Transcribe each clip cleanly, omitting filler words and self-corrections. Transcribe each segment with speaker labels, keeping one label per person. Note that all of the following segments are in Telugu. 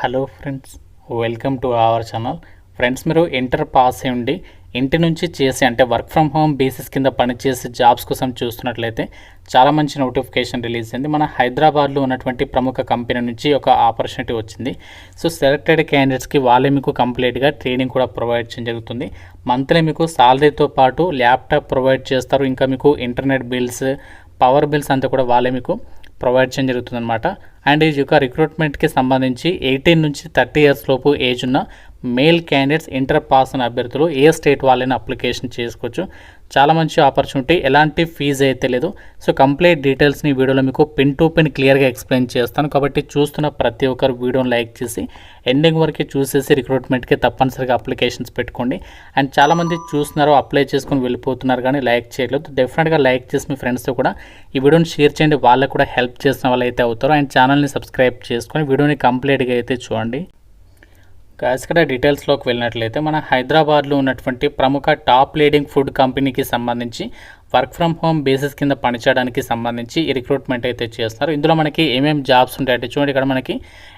Speaker 1: Hello friends, welcome to our channel. Friends, మీరు ఇంటర్ పాస్ అయి ఉండి ఇంటి నుంచి చేసి అంటే వర్క్ ఫ్రమ్ హోమ్ బేసిస్ కింద పనిచేసి జాబ్స్ కోసం చూస్తున్నట్లయితే చాలా మంచి నోటిఫికేషన్ రిలీజ్ అయింది. మన హైదరాబాద్లో ఉన్నటువంటి ప్రముఖ కంపెనీ నుంచి ఒక ఆపర్చునిటీ వచ్చింది. సో సెలెక్టెడ్ క్యాండిడేట్స్కి వాళ్ళే మీకు కంప్లీట్గా ట్రైనింగ్ కూడా ప్రొవైడ్ చేయడం జరుగుతుంది. మంత్లీ మీకు సాలరీతో పాటు ల్యాప్టాప్ ప్రొవైడ్ చేస్తారు. ఇంకా మీకు ఇంటర్నెట్ బిల్స్, పవర్ బిల్స్ అంతా కూడా వాళ్ళే మీకు ప్రొవైడ్ చేయడం జరుగుతుందన్నమాట. అండ్ ఈ యొక్క రిక్రూట్మెంట్కి సంబంధించి 18 నుంచి 30 ఇయర్స్ లోపు ఏజ్ ఉన్న మేల్ క్యాండిడేట్స్, ఇంటర్ పాస్ అయిన అభ్యర్థులు ఏ స్టేట్ వాళ్ళైనా అప్లికేషన్ చేసుకోవచ్చు. చాలా మంచి ఆపర్చునిటీ, ఎలాంటి ఫీజు అయితే లేదు. సో కంప్లీట్ డీటెయిల్స్ని వీడియోలో మీకు పిన్ టు పిన్ క్లియర్గా ఎక్స్ప్లెయిన్ చేస్తాను. కాబట్టి చూస్తున్న ప్రతి ఒక్కరు వీడియోని లైక్ చేసి ఎండింగ్ వరకు చూసేసి రిక్రూట్మెంట్కి తప్పనిసరిగా అప్లికేషన్స్ పెట్టుకోండి. అండ్ చాలామంది చూస్తున్నారు, అప్లై చేసుకొని వెళ్ళిపోతున్నారు కానీ లైక్ చేయలేదు. డెఫినెట్గా లైక్ చేసి మీ ఫ్రెండ్స్తో కూడా ఈ వీడియోని షేర్ చేయండి, వాళ్ళకు కూడా హెల్ప్ చేసిన వాళ్ళు అయితే అవుతారు. అండ్ ఛానల్ని సబ్స్క్రైబ్ చేసుకొని వీడియోని కంప్లీట్గా అయితే చూడండి. ఇక్కడ డీటెయిల్స్లోకి వెళ్ళినట్లయితే మన హైదరాబాద్లో ఉన్నటువంటి ప్రముఖ టాప్ లీడింగ్ ఫుడ్ కంపెనీకి సంబంధించి వర్క్ ఫ్రమ్ హోమ్ బేసిస్ కింద పనిచేయడానికి సంబంధించి ఈ రిక్రూట్మెంట్ అయితే చేస్తున్నారు. ఇందులో మనకి ఏమేమి జాబ్స్ ఉంటాయంటే చూడండి, ఇక్కడ మనకి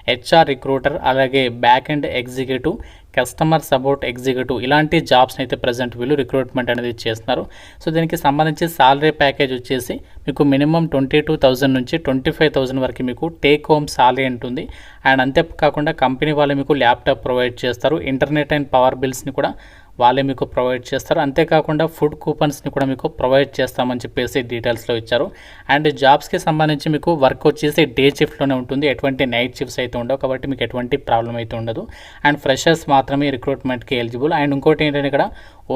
Speaker 1: హెచ్ఆర్ రిక్రూటర్, అలాగే back end executive, customer support executive ఇలాంటి జాబ్స్ అయితే ప్రజెంట్ వీళ్ళు రిక్రూట్మెంట్ అనేది చేస్తున్నారు. సో దీనికి సంబంధించి సాలరీ ప్యాకేజ్ వచ్చేసి మీకు మినిమం 22,000 నుంచి 25,000 వరకు మీకు టేక్ హోమ్ సాలరీ ఉంటుంది. అండ్ అంతేకాకుండా కంపెనీ వాళ్ళు మీకు ల్యాప్టాప్ ప్రొవైడ్ చేస్తారు. ఇంటర్నెట్ అండ్ పవర్ బిల్స్ని కూడా వాళ్ళే మీకు ప్రొవైడ్ చేస్తారు. అంతేకాకుండా ఫుడ్ కూపన్స్ని కూడా మీకు ప్రొవైడ్ చేస్తామని చెప్పేసి డీటెయిల్స్లో ఇచ్చారు. అండ్ జాబ్స్కి సంబంధించి మీకు వర్క్ వచ్చేసి డే షిఫ్ట్లోనే ఉంటుంది, ఎటువంటి నైట్ షిఫ్ట్స్ అయితే ఉండవు. కాబట్టి మీకు ఎటువంటి ప్రాబ్లం అయితే ఉండదు. అండ్ ఫ్రెషర్స్ మాత్రమే రిక్రూట్మెంట్కి ఎలిజిబుల్. అండ్ ఇంకోటి ఏంటంటే ఇక్కడ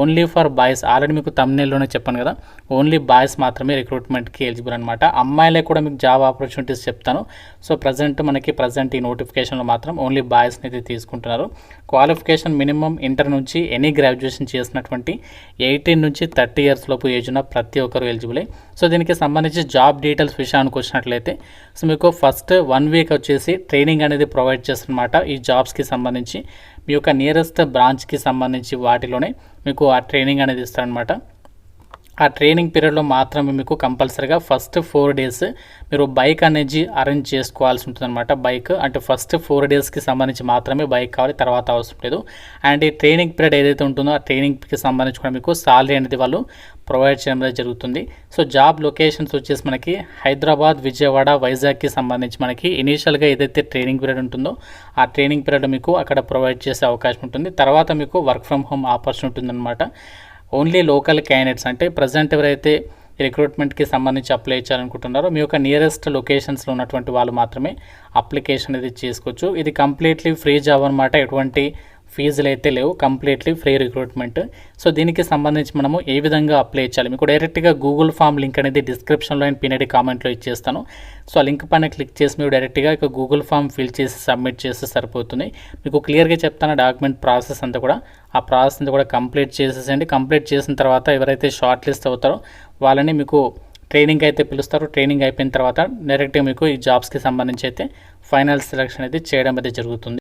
Speaker 1: ఓన్లీ ఫర్ బాయ్స్, ఆల్రెడీ మీకు థంబ్నెయిల్లోనే చెప్పాను కదా, ఓన్లీ బాయ్స్ మాత్రమే రిక్రూట్మెంట్కి ఎలిజిబుల్ అనమాట. అమ్మాయిలే కూడా మీకు జాబ్ ఆపర్చునిటీస్ చెప్తాను. సో ప్రజెంట్ ఈ నోటిఫికేషన్లో మాత్రం ఓన్లీ బాయ్స్ని అయితే తీసుకుంటున్నారు. క్వాలిఫికేషన్ మినిమం ఇంటర్ నుంచి ఎనీ గ్రాడ్యుయేషన్ చేసినటువంటి 18 నుంచి 30 ఇయర్స్ లోపు ఏజ్ ఉన్న ప్రతి ఒక్కరు ఎలిజిబులే. సో దీనికి సంబంధించి జాబ్ డీటెయిల్స్ విషయానికి వచ్చినట్లయితే సో మీకు ఫస్ట్ 1 వీక్ వచ్చేసి ట్రైనింగ్ అనేది ప్రొవైడ్ చేస్తున్నమాట. ఈ జాబ్స్కి సంబంధించి మీ యొక్క నియరెస్ట్ బ్రాంచ్కి సంబంధించి వాటిలోనే మీకు ఆ ట్రైనింగ్ అనేది ఇస్తారనమాట. ఆ ట్రైనింగ్ పీరియడ్లో మాత్రమే మీకు కంపల్సరీగా ఫస్ట్ 4 డేస్ మీరు బైక్ అనేది అరేంజ్ చేసుకోవాల్సి ఉంటుంది అనమాట. బైక్ అంటే ఫస్ట్ 4 డేస్కి సంబంధించి మాత్రమే బైక్ కావాలి, తర్వాత అవసరం లేదు. అండ్ ఈ ట్రైనింగ్ పీరియడ్ ఏదైతే ఉంటుందో ఆ ట్రైనింగ్కి సంబంధించి కూడా మీకు సాలరీ అనేది వాళ్ళు ప్రొవైడ్ చేయడం జరుగుతుంది. సో జాబ్ లొకేషన్స్ వచ్చేసి మనకి హైదరాబాద్, విజయవాడ, వైజాగ్కి సంబంధించి మనకి ఇనీషియల్గా ఏదైతే ట్రైనింగ్ పీరియడ్ ఉంటుందో ఆ ట్రైనింగ్ పీరియడ్ మీకు అక్కడ ప్రొవైడ్ చేసే అవకాశం ఉంటుంది. తర్వాత మీకు వర్క్ ఫ్రమ్ హోమ్ ఆపర్చునిటీ ఉంటుందన్నమాట. ఓన్లీ లోకల్ క్యాండిడేట్స్ అంటే ప్రజెంట్ ఎవరైతే రిక్రూట్మెంట్కి సంబంధించి అప్లై చేయాలనుకుంటున్నారో మీ యొక్క నియరెస్ట్ లొకేషన్స్లో ఉన్నటువంటి వాళ్ళు మాత్రమే అప్లికేషన్ అనేది చేసుకోవచ్చు. ఇది కంప్లీట్లీ ఫ్రీ జాబ్ అనమాట, ఎటువంటి ఫీజులు అయితే లేవు, కంప్లీట్లీ ఫ్రీ రిక్రూట్మెంట్. సో దీనికి సంబంధించి మనము ఏ విధంగా అప్లై చేయాలి, మీకు డైరెక్ట్గా గూగుల్ ఫామ్ లింక్ అనేది డిస్క్రిప్షన్లో అండ్ పిన్ కామెంట్లో ఇచ్చేస్తాను. సో ఆ లింక్ పైన క్లిక్ చేసి మీరు డైరెక్ట్గా ఇక గూగుల్ ఫామ్ ఫిల్ చేసి సబ్మిట్ చేస్తే సరిపోతుంది. మీకు క్లియర్గా చెప్తాను డాక్యుమెంట్ ప్రాసెస్ అంతా కూడా, ఆ ప్రాసెస్ అంతా కూడా కంప్లీట్ చేసేసండి. కంప్లీట్ చేసిన తర్వాత ఎవరైతే షార్ట్ లిస్ట్ అవుతారో వాళ్ళని మీకు ట్రైనింగ్ అయితే పిలుస్తారు. ట్రైనింగ్ అయిపోయిన తర్వాత డైరెక్ట్గా మీకు ఈ జాబ్స్కి సంబంధించి అయితే ఫైనల్ సెలెక్షన్ అయితే చేయడం అయితే జరుగుతుంది.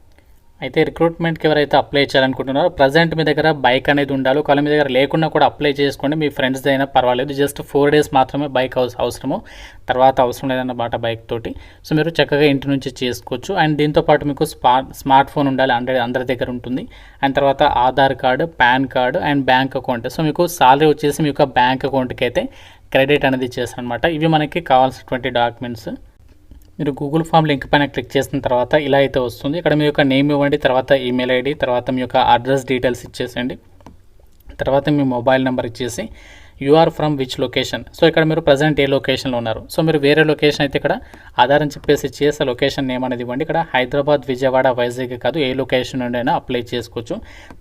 Speaker 1: అయితే రిక్రూట్మెంట్కి ఎవరైతే అప్లై చేయాలనుకుంటున్నారో ప్రజెంట్ మీ దగ్గర బైక్ అనేది ఉండాలి. ఒకవేళ మీ దగ్గర లేకుండా కూడా అప్లై చేసుకోండి, మీ ఫ్రెండ్స్ అయినా పర్వాలేదు. జస్ట్ 4 డేస్ మాత్రమే బైక్ అవసరము, తర్వాత అవసరం లేదన్నమాట బైక్ తోటి. సో మీరు చక్కగా ఇంటి నుంచి చేసుకోవచ్చు. అండ్ దీంతోపాటు మీకు స్మార్ట్ ఫోన్ ఉండాలి, అందరి దగ్గర ఉంటుంది. అండ్ తర్వాత Aadhaar card, pan card and bank account. So మీకు సాలరీ వచ్చేసి మీ యొక్క బ్యాంక్ అకౌంట్కి అయితే క్రెడిట్ అనేది చేస్తారనమాట. ఇవి మనకి కావాల్సినటువంటి డాక్యుమెంట్స్. మీరు గూగుల్ ఫామ్ లింక్ పైన క్లిక్ చేసిన తర్వాత ఇలా అయితే వస్తుంది. ఇక్కడ మీ యొక్క నేమ్ ఇవ్వండి, తర్వాత ఈమెయిల్ ఐడి, తర్వాత మీ యొక్క అడ్రస్ డీటెయిల్స్ ఇచ్చేసేయండి. తర్వాత మీ మొబైల్ నెంబర్ ఇచ్చేసి you are from which location. So ఇక్కడ మీరు ప్రజెంట్ ఏ లొకేషన్లో ఉన్నారు. సో మీరు వేరే లొకేషన్ అయితే ఇక్కడ ఆధారం చెప్పేసి చేసే లొకేషన్ నేమ్ అనేది ఇవ్వండి. ఇక్కడ హైదరాబాద్, విజయవాడ, వైజాగ్ కాదు, ఏ లొకేషన్ నుండి అయినా అప్లై చేసుకోవచ్చు.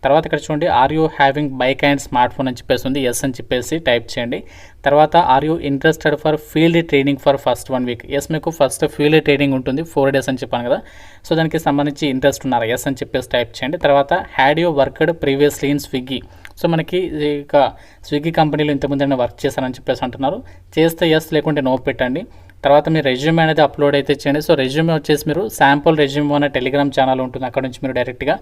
Speaker 1: తర్వాత ఇక్కడ చూడండి, are you having bike and smart phone అని చెప్పేసి ఉంది, ఎస్ అని చెప్పేసి టైప్ చేయండి. తర్వాత are you interested for field training for first 1 week. Yes, మీకు ఫస్ట్ ఫీల్డ్ ట్రైనింగ్ ఉంటుంది 4 డేస్ అని చెప్పాను కదా. సో దానికి సంబంధించి ఇంట్రెస్ట్ ఉన్నారా, ఎస్ అని చెప్పేసి టైప్ చేయండి. తర్వాత had you worked previously in Swiggy. So మనకి ఇక స్విగ్గీ కంపెనీలో ఇంతకుముందు వర్క్ చేశారని చెప్పేసి అంటున్నారు. చేస్తే ఎస్, లేకుంటే నో పెట్టండి. తర్వాత మీ రెజ్యూమ్ అనేది అప్లోడ్ అయితే చేయండి. సో రెజ్యూమే వచ్చేసి మీరు శాంపుల్ రెజ్యూమ్ అనే టెలిగ్రామ్ ఛానల్ ఉంటుంది, అక్కడ నుంచి మీరు డైరెక్ట్గా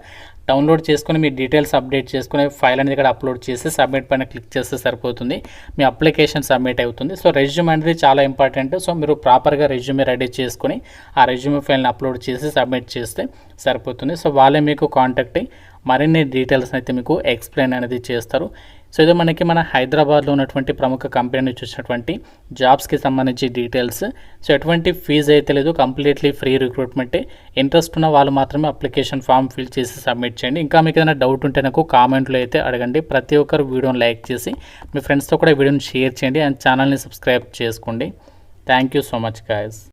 Speaker 1: డౌన్లోడ్ చేసుకొని మీ డీటెయిల్స్ అప్డేట్ చేసుకుని ఫైల్ అనేది ఇక్కడ అప్లోడ్ చేసి సబ్మిట్ పైన క్లిక్ చేస్తే సరిపోతుంది, మీ అప్లికేషన్ సబ్మిట్ అవుతుంది. సో రెజ్యూమ్ అనేది చాలా ఇంపార్టెంట్. సో మీరు ప్రాపర్గా రెజ్యూమే రెడీ చేసుకొని ఆ రెజ్యూమే ఫైల్ని అప్లోడ్ చేసి సబ్మిట్ చేస్తే సరిపోతుంది. సో వాళ్ళే మీకు కాంటాక్ట్ అయ్యి మరిన్ని డీటెయిల్స్ అయితే మీకు ఎక్స్ప్లెయిన్ అనేది చేస్తారు. సో ఇది మనకి మన హైదరాబాద్లో ఉన్నటువంటి ప్రముఖ కంపెనీ నుంచి వచ్చినటువంటి జాబ్స్కి సంబంధించి డీటెయిల్స్. సో ఎటువంటి ఫీజు అయితే లేదు, కంప్లీట్లీ ఫ్రీ రిక్రూట్మెంటే. ఇంట్రెస్ట్ ఉన్న వాళ్ళు మాత్రమే అప్లికేషన్ ఫామ్ ఫిల్ చేసి సబ్మిట్ చేయండి. ఇంకా మీకు ఏదైనా డౌట్ ఉంటే నాకు కామెంట్లో అయితే అడగండి. ప్రతి ఒక్కరు వీడియోని లైక్ చేసి మీ ఫ్రెండ్స్తో కూడా వీడియోని షేర్ చేయండి అండ్ ఛానల్ని సబ్స్క్రైబ్ చేసుకోండి. Thank you so much guys.